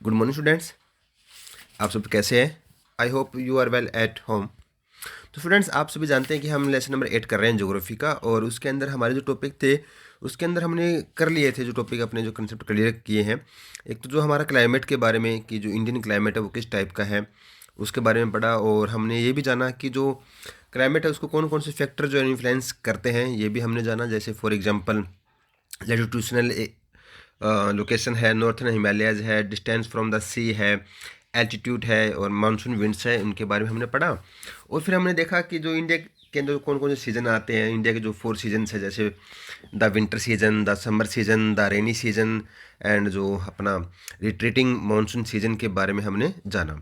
Good morning students. आप सब कैसे हैं? I hope you are well at home. तो स्टूडेंट्स, आप सभी जानते हैं कि हम लेसन नंबर 8 कर रहे हैं ज्योग्राफी का, और उसके अंदर हमारे जो टॉपिक थे उसके अंदर हमने कर लिए थे जो टॉपिक, अपने जो कंसेप्ट क्लियर किए हैं। एक तो जो हमारा क्लाइमेट के बारे में कि जो इंडियन क्लाइमेट है वो किस टाइप का है उसके बारे में पढ़ा, और हमने ये भी जाना कि जो क्लाइमेट है उसको कौन कौन से फैक्टर जो इन्फ्लुएंस करते हैं ये भी हमने जाना। जैसे फॉर एग्जांपल लैटिट्यूशनल लोकेशन है, नॉर्थन हिमालयाज है, डिस्टेंस फ्रॉम द सी है, एल्टीट्यूड है, और मानसून विंड्स है, उनके बारे में हमने पढ़ा। और फिर हमने देखा कि जो इंडिया के अंदर कौन कौन से सीज़न आते हैं। इंडिया के जो 4 सीजन्स है, जैसे the winter season, the summer season, the rainy season, and जो अपना रिट्रीटिंग मानसून सीजन के बारे में हमने जाना।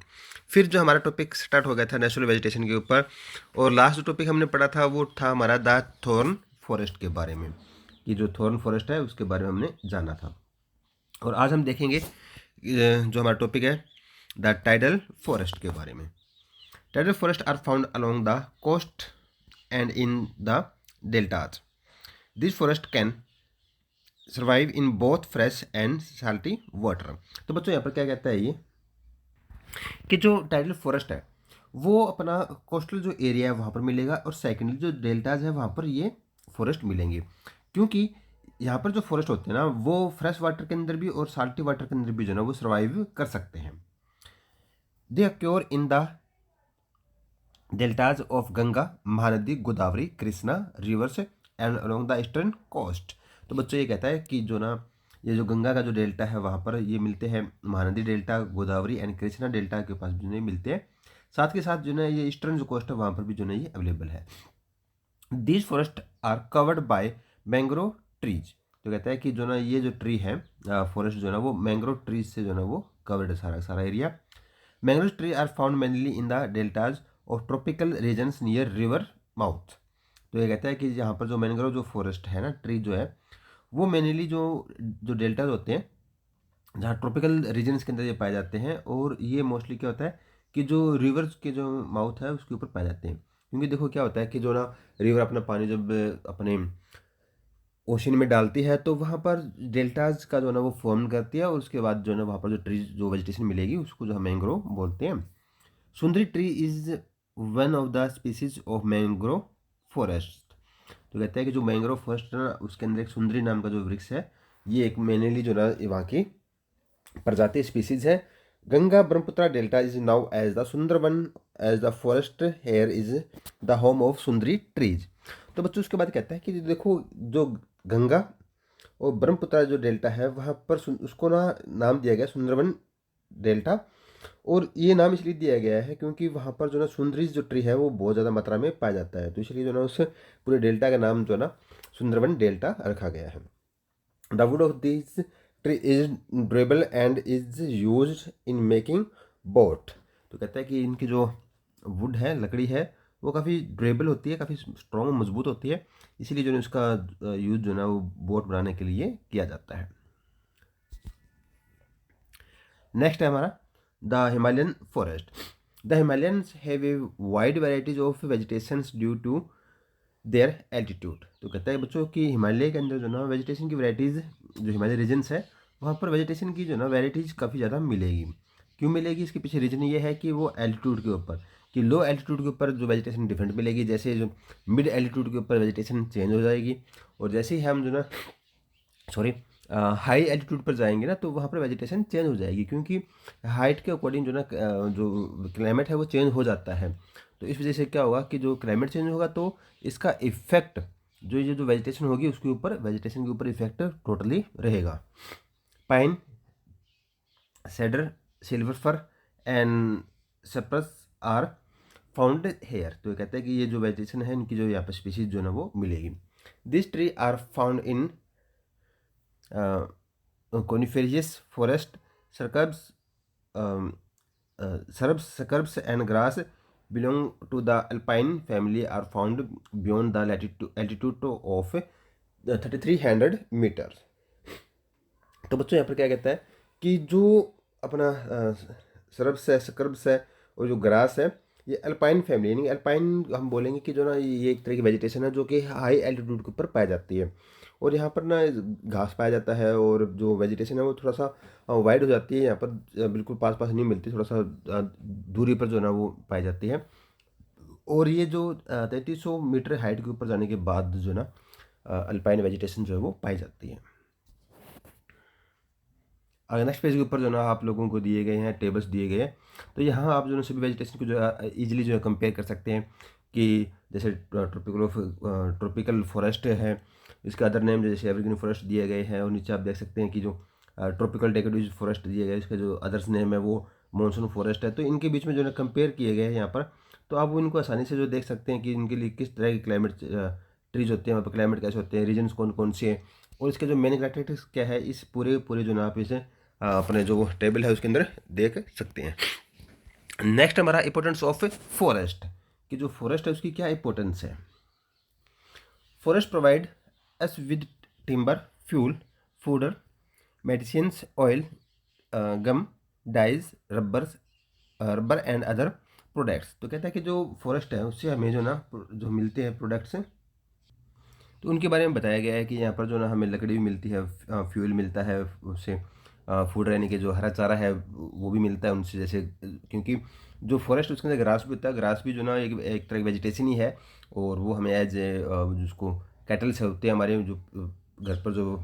फिर जो हमारा टॉपिक स्टार्ट हो गया था नेचुरल वेजिटेशन के ऊपर, और लास्ट जो टॉपिक हमने पढ़ा था वो था हमारा द थॉर्न फॉरेस्ट के बारे में, कि जो थॉर्न फॉरेस्ट है उसके बारे में हमने जाना था। और आज हम देखेंगे जो हमारा टॉपिक है द टाइडल फॉरेस्ट के बारे में। Tidal forest are found along the coast and in the deltas. This forest can survive in both fresh and salty water. तो बच्चों यहाँ पर क्या कहता है ये कि जो टाइडल फॉरेस्ट है वो अपना कोस्टल जो एरिया है वहाँ पर मिलेगा, और सेकेंडली जो डेल्टाज है वहाँ पर ये फॉरेस्ट मिलेंगे, क्योंकि यहाँ पर जो फॉरेस्ट होते हैं ना वो फ्रेश वाटर के अंदर भी और साल्टी वाटर के अंदर भी जो है ना वो सर्वाइव कर सकते हैं। They occur in the deltas of Ganga, Mahanadi, Godavari, Krishna rivers and along the eastern coast. तो बच्चों ये कहता है कि जो ना ये जो गंगा का जो डेल्टा है वहाँ पर ये मिलते हैं, Mahanadi delta, Godavari and Krishna delta के पास जो है मिलते हैं। साथ के साथ जो है ये ईस्टर्न जो कोस्ट है वहाँ पर भी जो है ये अवेलेबल है। These forest are covered by mangrove trees. तो कहता है कि जो ना ये जो ट्री है फॉरेस्ट जो है ना वो मैंग्रोव ट्रीज से जो है ना वो कवर्ड है सारा सारा एरिया। Mangrove tree are found mainly in the deltas of tropical regions near river mouth. तो ये कहता है कि यहाँ पर जो मैंग्रोव जो फॉरेस्ट है ना ट्री जो है वो मेनली जो जो डेल्टाज होते हैं जहाँ ट्रॉपिकल रीजन्स के अंदर ये पाए जाते हैं, और ये मोस्टली क्या होता है कि जो रिवर्स के जो माउथ है उसके ऊपर पाए जाते हैं। क्योंकि देखो क्या होता है कि जो ना रिवर अपना पानी जब अपने ओशन में डालती है तो वहाँ पर डेल्टाज का जो है ना वो फॉर्म करती है, और उसके बाद जो है ना वहाँ पर जो ट्रीज जो वेजिटेशन मिलेगी उसको जो हम मैंग्रोव बोलते हैं। सुंदरी tree is one of the species of mangrove forest. तो कहते हैं कि जो मैंग्रोव फॉरेस्ट है ना उसके अंदर एक सुंदरी नाम का जो वृक्ष है ये एक मेनली जो ना वहाँ की प्रजाति स्पीसीज है। Ganga Brahmaputra delta is now as the Sundarban as the forest here is the home of sundari trees. तो बच्चों उसके बाद कहता है कि देखो जो गंगा और ब्रह्मपुत्र जो डेल्टा है वहाँ पर उसको ना नाम दिया गया सुंदरबन डेल्टा, और ये नाम इसलिए दिया गया है क्योंकि वहाँ पर जो ना सुंदरीज जो ट्री है वो बहुत ज़्यादा मात्रा में पाया जाता है, तो इसलिए जो ना उस पूरे डेल्टा का नाम जो है ना सुंदरबन डेल्टा रखा गया है। The wood of this tree is durable and is used in making boat. तो कहता है कि इनकी जो वुड है लकड़ी है वो काफ़ी ड्यूरेबल होती है, काफ़ी स्ट्रॉन्ग मजबूत होती है, इसीलिए जो है उसका यूज़ जो है ना वो बोट बनाने के लिए किया जाता है। नेक्स्ट है हमारा the Himalayan forest. The Himalayas have a wide varieties of vegetations due to their altitude. तो कहता है बच्चों कि हिमालय के अंदर जो ना वेजिटेशन की वैरायटीज़ जो हिमालय रीजन्स है वहाँ पर वेजिटेशन की जो ना वैरायटीज़ काफ़ी ज़्यादा मिलेगी। क्यों मिलेगी? इसके पीछे रीजन ये है कि वो एल्टीट्यूड के ऊपर, कि लो एल्टीट्यूड के ऊपर जो वेजिटेशन डिफरेंट मिलेगी, जैसे जो मिड एल्टीट्यूड के ऊपर वेजिटेशन चेंज हो जाएगी, और जैसे ही हम जो ना सॉरी हाई एल्टीट्यूड पर जाएंगे ना तो वहाँ पर वेजिटेशन चेंज हो जाएगी, क्योंकि हाइट के अकॉर्डिंग जो ना जो क्लाइमेट है वो चेंज हो जाता है। तो इस वजह से क्या होगा कि जो क्लाइमेट चेंज होगा तो इसका इफेक्ट जो ये जो वेजिटेशन होगी उसके ऊपर, वेजिटेशन के ऊपर इफेक्ट टोटली रहेगा। Pine, cedar, silver fir and cypress are found here. तो ये कहते हैं कि ये जो वेजिटेशन है इनकी जो यहाँ पर स्पीसीज जो है ना वो मिलेगी। This tree are found in coniferous forest, shrubs, shrubs and grass belong to the alpine family are found beyond the altitude of 3300 meters। तो बच्चों यहाँ पर क्या कहता है कि जो अपना स्क्रब्स है और जो ग्रास है ये अल्पाइन फैमिली, यानी अल्पाइन हम बोलेंगे कि जो ना ये एक तरह की वेजिटेशन है जो कि हाई एल्टीट्यूड के ऊपर पाई जाती है। और यहाँ पर ना घास पाया जाता है, और जो वेजिटेशन है वो थोड़ा सा वाइड हो जाती है, यहाँ पर बिल्कुल पास पास नहीं मिलती, थोड़ा सा दूरी पर जो है ना वो पाई जाती है। और ये जो 3300 मीटर हाइट के ऊपर जाने के बाद जो है ना अल्पाइन वेजिटेशन जो है वो पाई जाती है। अगर नेक्स्ट पेज के ऊपर जो ना आप लोगों को दिए गए हैं टेबल्स दिए गए हैं, तो यहाँ आप जो है सभी वेजिटेशन को जो है ईजिली जो है कंपेयर कर सकते हैं कि जैसे ट्रॉपिकल फॉरेस्ट है, इसका अदर नेम जैसे एवरग्रीन फॉरेस्ट दिए गए हैं, और नीचे आप देख सकते हैं कि जो ट्रॉपिकल डेकोडिज फॉरेस्ट दिए गए इसका जो अदर्स नेम है वो मॉनसून फॉरेस्ट है। तो इनके बीच में जो है कंपेयर किए गए हैं यहाँ पर, तो आप इनको आसानी से जो देख सकते हैं कि इनके लिए किस तरह के क्लाइमेट ट्रीज होते हैं, वहाँ पर क्लाइमेट कैसे होते हैं, रीजन्स कौन कौन से हैं, और इसके जो मेन कैरेक्टरिस्टिक्स क्या है, इस पूरे पूरे जो ना आप इसे अपने जो टेबल है उसके अंदर देख सकते हैं। नेक्स्ट हमारा इंपॉर्टेंस ऑफ फॉरेस्ट, कि जो फॉरेस्ट है उसकी क्या इंपॉर्टेंस है। Forest provide us with timber, fuel, fodder, medicines, oil, gum, dyes, rubber and other products. तो कहता है कि जो फॉरेस्ट है उससे हमें जो ना जो मिलते हैं प्रोडक्ट्स हैं, तो उनके बारे में बताया गया है कि यहाँ पर जो ना हमें लकड़ी भी मिलती है, फ्यूल मिलता है उससे, फूड रहने के जो हरा चारा है वो भी मिलता है उनसे, जैसे क्योंकि जो फॉरेस्ट उसके अंदर ग्रास भी होता है, ग्रास भी जो ना एक तरह की वेजिटेशन ही है, और वो हमें एज जिसको कैटल से होते हैं हमारे जो घर पर जो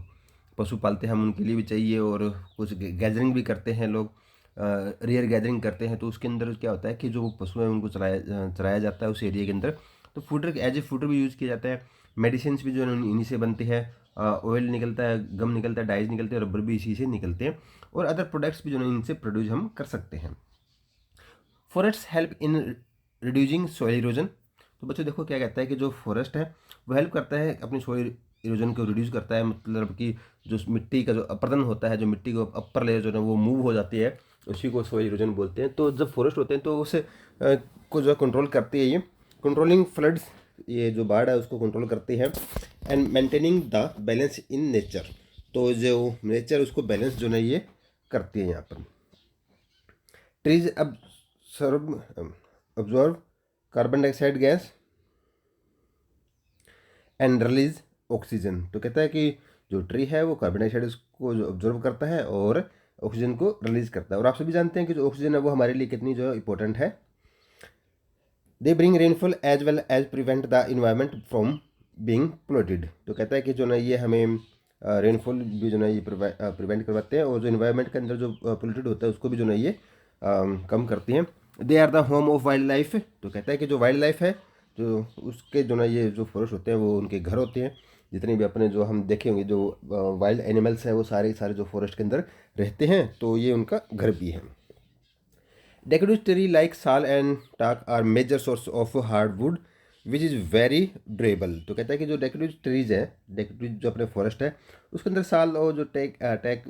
पशु पालते हैं हम उनके लिए भी चाहिए, और कुछ गैदरिंग भी करते हैं लोग, रेयर गैदरिंग करते हैं, तो उसके अंदर क्या होता है कि जो पशु हैं उनको चराया चराया जाता है उस एरिया के अंदर, तो फूडर एज ए फूडर भी यूज़ किया जाता है। मेडिसिन भी जो है इन्हीं से बनती है, ऑयल निकलता है, गम निकलता है, डाइज निकलते हैं, रबर भी इसी से निकलते हैं, और अदर प्रोडक्ट्स भी जो है इनसे प्रोड्यूस हम कर सकते हैं। Forest help in reducing soil erosion. तो बच्चों देखो क्या कहता है कि जो फॉरेस्ट है वो हेल्प करता है अपनी सॉइल इरोजन को रिड्यूस करता है, मतलब कि जो मिट्टी का जो अपरदन होता है, जो मिट्टी को अपर लेयर जो है वो मूव हो जाती है, उसी को सॉइल इरोजन बोलते हैं। तो जब फॉरेस्ट होते हैं तो उसे को जो कंट्रोल करती है, ये कंट्रोलिंग फ्लड्स, ये जो बाढ़ है उसको कंट्रोल करती है, and maintaining the balance in nature. तो जो नेचर उसको बैलेंस जो है ये करती है यहाँ पर। Trees absorb absorb carbon dioxide gas and release oxygen. तो कहता है कि जो ट्री है वो कार्बन डाइऑक्साइड को जो ऑब्जर्व करता है और ऑक्सीजन को रिलीज करता है, और आप सभी जानते हैं कि जो ऑक्सीजन है वो हमारे लिए कितनी जो इंपॉर्टेंट है। They bring rainfall as well as prevent the environment from being polluted. तो कहता है कि जो ना ये हमें रेनफॉल भी जो ना ये प्रिवेंट करवाते हैं, और जो इन्वायरमेंट के अंदर जो पोल्यूटेड होता है उसको भी जो ना ये कम करती हैं। They are the home of wildlife. तो कहता है कि जो वाइल्ड लाइफ है जो उसके जो ना ये जो फॉरेस्ट होते हैं वो उनके घर होते हैं। जितने भी अपने जो हम देखे होंगे जो वाइल्ड एनिमल्स हैं वो सारे सारे जो फॉरेस्ट के अंदर रहते हैं, तो ये उनका घर भी है। Deciduous tree like sal and teak are major source of hardwood which is very durable। तो कहता है कि जो डेकोडिस ट्रीज है, डेकोडिस जो अपने फॉरेस्ट है उसके अंदर साल और जो टेक टेक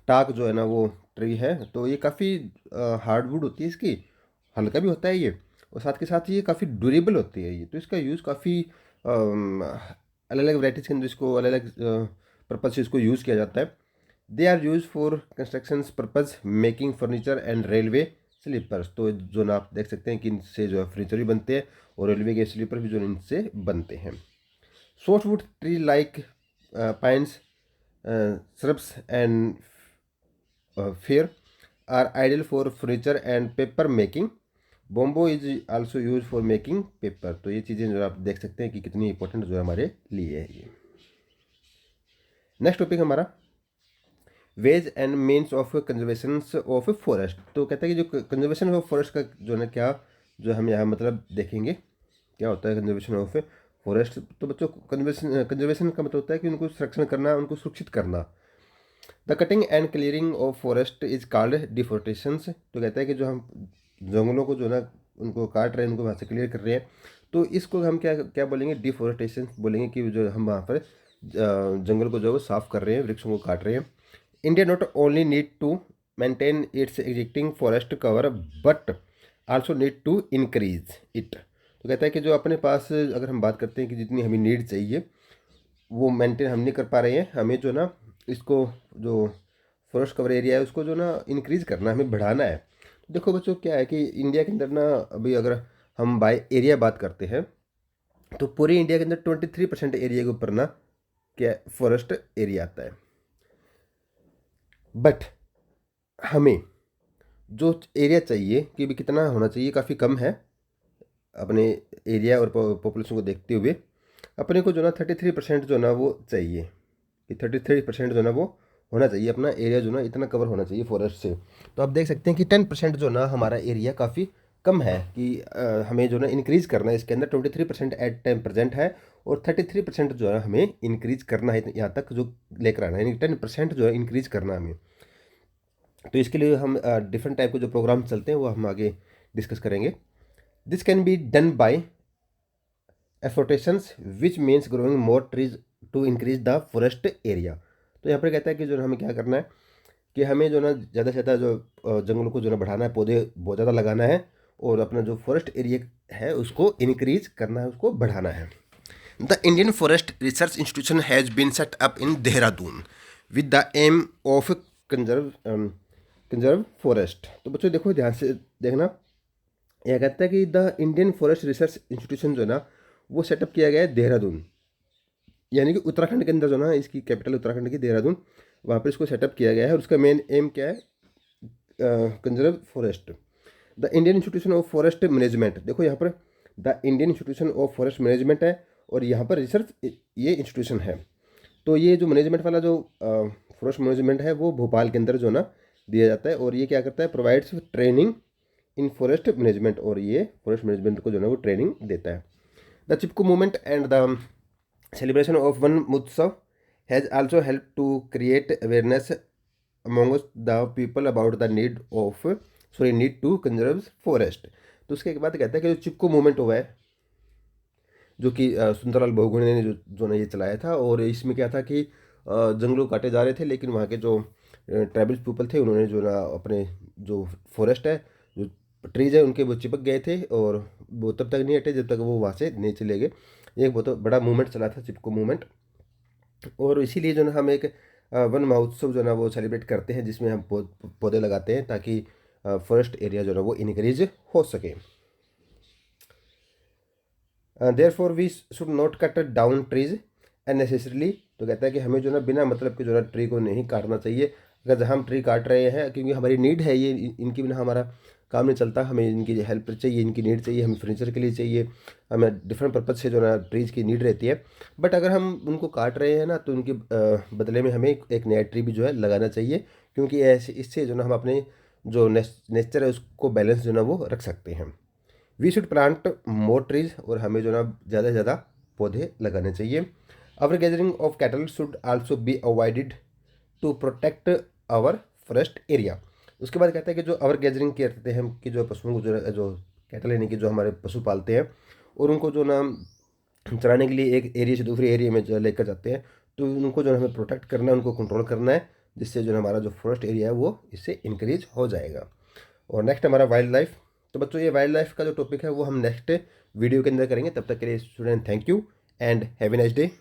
टाक जो है ना वो ट्री है, तो ये काफ़ी हार्डवुड होती है इसकी, हल्का भी होता है ये, और साथ के साथ ये काफ़ी ड्यूरेबल होती है ये। तो इसका यूज़ काफ़ी अलग अलग वराइटीज़ के अंदर इसको अलग अलग पर्पज से इसको यूज़ किया जाता है। They are use for construction purpose, making furniture and railway sleepers. तो जो ना आप देख सकते हैं कि इनसे जो है फर्नीचर भी बनते हैं और रेलवे के स्लीपर भी जो इनसे बनते हैं। Softwood tree like pines, shrubs and fir are ideal for furniture and paper making. Bamboo is also use for making paper. तो ये चीज़ें जो आप देख सकते हैं कि कितनी इंपॉर्टेंट जो है हमारे लिए है ये। नेक्स्ट टॉपिक हमारा ways and means of conservation of forest. तो कहता है कि जो कंजर्वेशन ऑफ फॉरेस्ट का जो है ना क्या जो हम यहाँ मतलब देखेंगे क्या होता है कंजर्वेशन ऑफ फॉरेस्ट। तो बच्चों कंजर्वेशन कंजर्वेशन का मतलब होता है कि उनको संरक्षण करना, उनको सुरक्षित करना। The cutting and clearing of forest is called deforestation. तो कहता है कि जो हम जंगलों को जो ना उनको काट रहे हैं, उनको वहाँ से क्लियर कर रहे हैं, तो इसको हम क्या क्या बोलेंगे, डिफोरेस्टेशन बोलेंगे, कि जो हम वहाँ पर जंगल को जो है वो साफ कर रहे हैं, वृक्षों को काट रहे हैं। India not only need to maintain its existing forest cover but also need to increase it। तो कहता है कि जो अपने पास अगर हम बात करते हैं कि जितनी हमें नीड चाहिए वो मेंटेन हम नहीं कर पा रहे हैं, हमें जो ना इसको जो फॉरेस्ट कवर एरिया है उसको जो ना इंक्रीज़ करना, हमें बढ़ाना है। देखो बच्चों क्या है कि इंडिया के अंदर ना, अभी अगर हम बाय एरिया बात करते हैं तो पूरे इंडिया के अंदर 23% एरिया के ऊपर ना क्या फॉरेस्ट एरिया आता है। बट हमें जो एरिया चाहिए कि भी कितना होना चाहिए, काफ़ी कम है अपने एरिया और पॉपुलेशन को देखते हुए। अपने को जो ना 33% जो ना वो चाहिए, कि 33% जो ना वो होना चाहिए, अपना एरिया जो ना इतना कवर होना चाहिए फॉरेस्ट से। तो आप देख सकते हैं कि 10% जो ना हमारा एरिया काफ़ी कम है, कि हमें जो ना इंक्रीज करना है इसके अंदर। 23% एट टाइम प्रेजेंट है और 33% जो है हमें इंक्रीज करना है, यहाँ तक जो लेकर आना है, यानी 10% जो है इंक्रीज करना है हमें। तो इसके लिए हम डिफरेंट टाइप के जो प्रोग्राम चलते हैं वो हम आगे डिस्कस करेंगे। This can be done by afforestations which means growing more trees to increase the forest area. तो यहाँ पर कहता है कि जो हमें क्या करना है कि हमें जो ना ज़्यादा से ज़्यादा जो जंगलों को जो ना बढ़ाना है, पौधे बहुत ज़्यादा लगाना है और अपना जो फॉरेस्ट एरिया है उसको इंक्रीज करना है, उसको बढ़ाना है। The Indian forest research institution has been set up in Dehradun with the aim of conserve forest. तो बच्चों देखो ध्यान से देखना, यह कहता है कि the Indian forest research institution जो ना वो सेटअप किया गया है देहरादून, यानी कि उत्तराखंड के अंदर जो ना, इसकी कैपिटल उत्तराखंड की देहरादून, वहाँ पर इसको सेटअप किया गया है। और उसका मेन एम क्या है, conserve forest. The Indian institution of forest management, देखो यहाँ पर the Indian institution of forest management है और यहाँ पर रिसर्च ये इंस्टीट्यूशन है। तो ये जो मैनेजमेंट वाला जो फॉरेस्ट मैनेजमेंट है वो भोपाल के अंदर जो ना दिया जाता है। और ये क्या करता है, provides training in forest management, और ये फॉरेस्ट मैनेजमेंट को जो है वो ट्रेनिंग देता है। The Chipko movement and the celebration of Van Motsav has also helped to create awareness among the people about the need to conserve forest। तो उसके बाद कहता है कि जो चिपको मूवमेंट हुआ है, जो कि सुंदरलाल बहुगुणा ने जो ना ये चलाया था। और इसमें क्या था कि जंगलों काटे जा रहे थे, लेकिन वहाँ के जो ट्राइबल पीपल थे उन्होंने जो ना अपने जो फॉरेस्ट है, जो ट्रीज है उनके वो चिपक गए थे और वो तब तक नहीं हटे जब तक वो वहाँ से नहीं चले गए। एक बहुत बड़ा मूवमेंट चला था चिपको मूवमेंट। और इसीलिए जो ना हम एक वन महोत्सव जो ना वो सेलिब्रेट करते हैं, जिसमें हम पौधे लगाते हैं ताकि फॉरेस्ट एरिया जो ना वो इनक्रीज हो सके। Therefore we should not cut down trees unnecessarily. तो कहता है कि हमें जो ना बिना मतलब के जो ना ट्री को नहीं काटना चाहिए। अगर हम ट्री काट रहे हैं क्योंकि हमारी नीड है ये, इनकी बिना हमारा काम नहीं चलता, हमें इनकी हेल्प चाहिए, इनकी नीड चाहिए, हमें फर्नीचर के लिए चाहिए, हमें डिफरेंट पर्पज़ से जो ना ट्रीज़ की नीड रहती है। बट अगर हम उनको काट रहे हैं ना तो उनके बदले में हमें एक नया ट्री भी जो है लगाना चाहिए, क्योंकि ऐसे इससे जो ना हम अपने जो नेचर है उसको बैलेंस जो ना वो रख सकते हैं। We should plant more trees, और हमें जो ना ज़्यादा से ज़्यादा पौधे लगाने चाहिए। Our gathering of cattle should also be avoided to protect our forest area. उसके बाद कहता है कि जो आवर गैदरिंग करते हैं हम, कि जो पशुओं को जो कैटल यानी कि जो हमारे पशु पालते हैं और उनको जो ना चराने के लिए एक एरिया से दूसरे एरिया में जो लेकर जाते हैं, तो उनको जो हमें प्रोटेक्ट करना है, उनको कंट्रोल करना है, जिससे जो हमारा जो फॉरेस्ट एरिया है वो इससे इंक्रीज हो जाएगा। और नेक्स्ट हमारा वाइल्ड लाइफ। तो बच्चों ये वाइल्ड लाइफ का जो टॉपिक है वो हम नेक्स्ट वीडियो के अंदर करेंगे। तब तक के लिए student thank you and have a nice day.